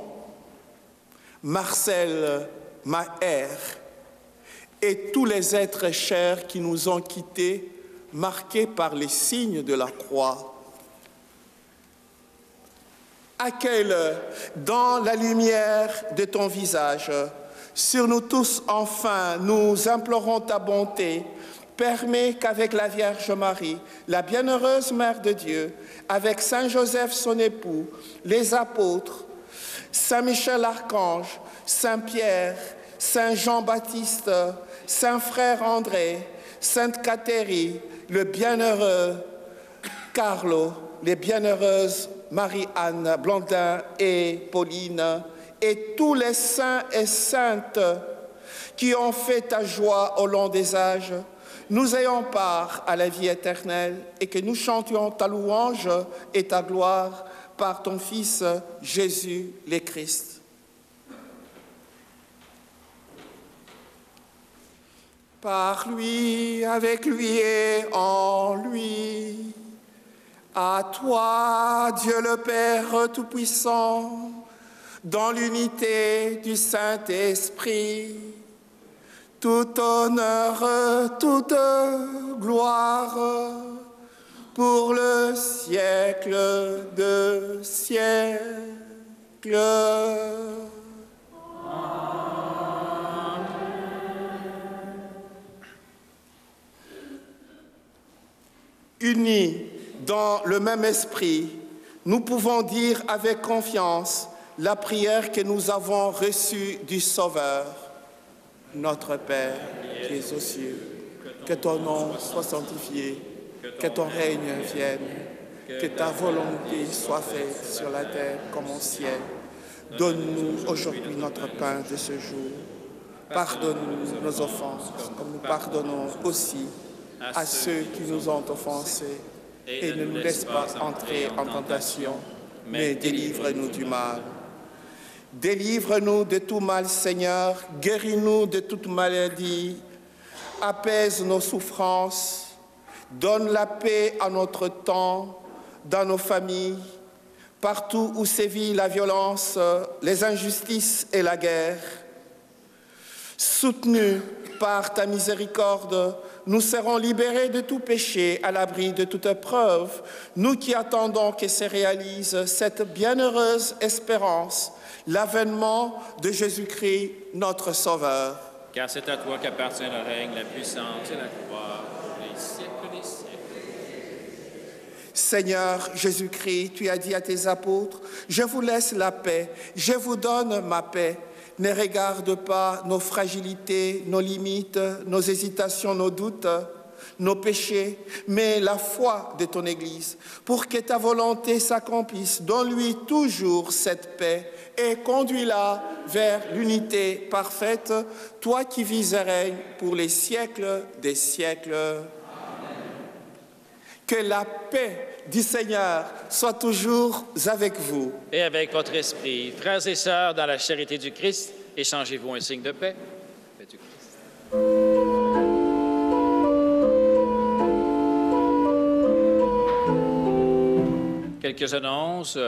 Marcel Maher et tous les êtres chers qui nous ont quittés, marqués par les signes de la croix. Accueille-le dans la lumière de ton visage. Sur nous tous, enfin, nous implorons ta bonté. Permets qu'avec la Vierge Marie, la bienheureuse Mère de Dieu, avec Saint Joseph son époux, les apôtres, Saint Michel Archange, Saint Pierre, Saint Jean-Baptiste, Saint Frère André, Sainte Cathérie, le bienheureux Carlo, les bienheureuses Marie-Anne, Blondin et Pauline, et tous les saints et saintes qui ont fait ta joie au long des âges, nous ayons part à la vie éternelle et que nous chantions ta louange et ta gloire par ton Fils Jésus le Christ. Par lui, avec lui et en lui, à toi, Dieu le Père Tout-Puissant, dans l'unité du Saint-Esprit, tout honneur, toute gloire, pour le siècle de siècles. Unis dans le même esprit, nous pouvons dire avec confiance la prière que nous avons reçue du Sauveur. Notre Père qui es aux cieux, Que ton nom soit sanctifié, que ton règne vienne, que ta volonté soit faite sur la terre comme au ciel. Donne-nous aujourd'hui notre pain de ce jour. Pardonne-nous nos offenses, comme nous pardonnons aussi à ceux qui nous ont offensés. Et ne nous laisse pas entrer en tentation, mais délivre-nous du mal. Délivre-nous de tout mal, Seigneur. Guéris-nous de toute maladie. Apaise nos souffrances. Donne la paix à notre temps, dans nos familles, partout où sévit la violence, les injustices et la guerre. Soutenus par ta miséricorde, nous serons libérés de tout péché, à l'abri de toute épreuve, nous qui attendons que se réalise cette bienheureuse espérance, l'avènement de Jésus-Christ, notre Sauveur. Car c'est à toi qu'appartient le règne, la puissance et la gloire, pour les siècles des siècles. Seigneur Jésus-Christ, tu as dit à tes apôtres, « Je vous laisse la paix, je vous donne ma paix. » Ne regarde pas nos fragilités, nos limites, nos hésitations, nos doutes, nos péchés, mais la foi de ton Église, pour que ta volonté s'accomplisse. Donne-lui toujours cette paix et conduis-la vers l'unité parfaite, toi qui vis et règnes pour les siècles des siècles. Amen. Que la paix du Seigneur soit toujours avec vous. Et avec votre esprit. Frères et sœurs, dans la charité du Christ, échangez-vous un signe de paix. Paix du Christ. Quelques annonces.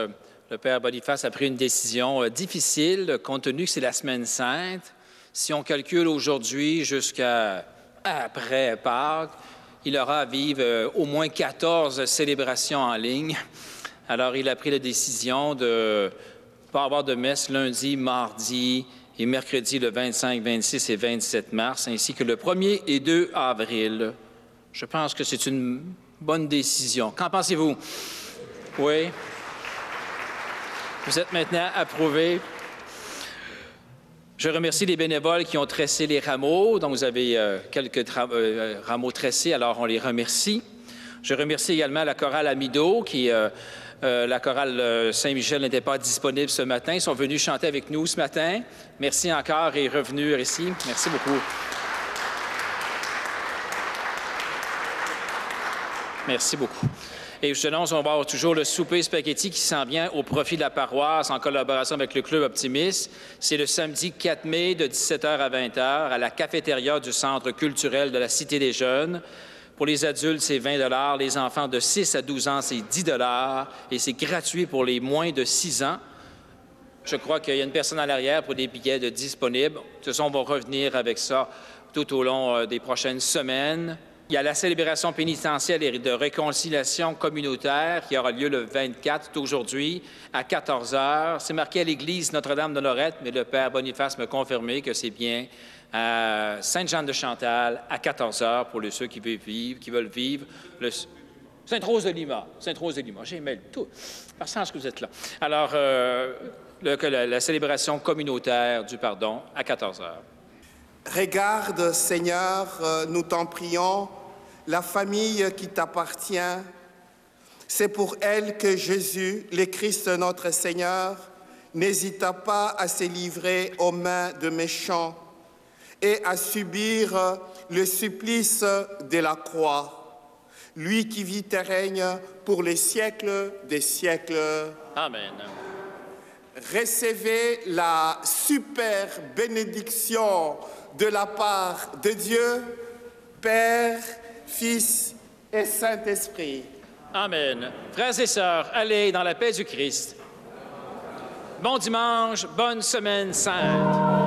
Le Père Boniface a pris une décision difficile, compte tenu que c'est la Semaine sainte. Si on calcule aujourd'hui jusqu'à après Pâques, il aura à vivre au moins 14 célébrations en ligne. Alors, il a pris la décision de ne pas avoir de messe lundi, mardi et mercredi le 25, 26 et 27 mars, ainsi que le 1er et 2 avril. Je pense que c'est une bonne décision. Qu'en pensez-vous? Oui? Vous êtes maintenant approuvés. Je remercie les bénévoles qui ont tressé les rameaux. Donc, vous avez quelques rameaux tressés, alors on les remercie. Je remercie également la chorale Amido, la chorale Saint-Michel n'était pas disponible ce matin. Ils sont venus chanter avec nous ce matin. Merci encore et revenus ici. Merci beaucoup. Merci beaucoup. Et je t'annonce, on va avoir toujours le souper spaghetti qui s'en vient au profit de la paroisse en collaboration avec le Club Optimiste. C'est le samedi 4 mai de 17h à 20h à la cafétéria du Centre culturel de la Cité des Jeunes. Pour les adultes, c'est 20 $. Les enfants de 6 à 12 ans, c'est 10 $. Et c'est gratuit pour les moins de 6 ans. Je crois qu'il y a une personne à l'arrière pour des billets disponibles. De toute façon, on va revenir avec ça tout au long des prochaines semaines. Il y a la célébration pénitentielle et de réconciliation communautaire qui aura lieu le 24, aujourd'hui, à 14 h. C'est marqué à l'église Notre-Dame de Lorette, mais le Père Boniface m'a confirmé que c'est bien à Sainte-Jeanne-de-Chantal à 14 h pour ceux qui veulent vivre. Sainte-Rose-de-Lima. Sainte-Rose-de-Lima. J'ai aimé tout. Par sens que vous êtes là. Alors, la célébration communautaire du pardon à 14 h. Regarde, Seigneur, nous t'en prions, la famille qui t'appartient. C'est pour elle que Jésus, le Christ notre Seigneur, n'hésita pas à se livrer aux mains de méchants et à subir le supplice de la croix. Lui qui vit et règne pour les siècles des siècles. Amen. Recevez la super bénédiction de la part de Dieu, Père, Fils et Saint-Esprit. Amen. Frères et sœurs, allez dans la paix du Christ. Bon dimanche, bonne semaine sainte.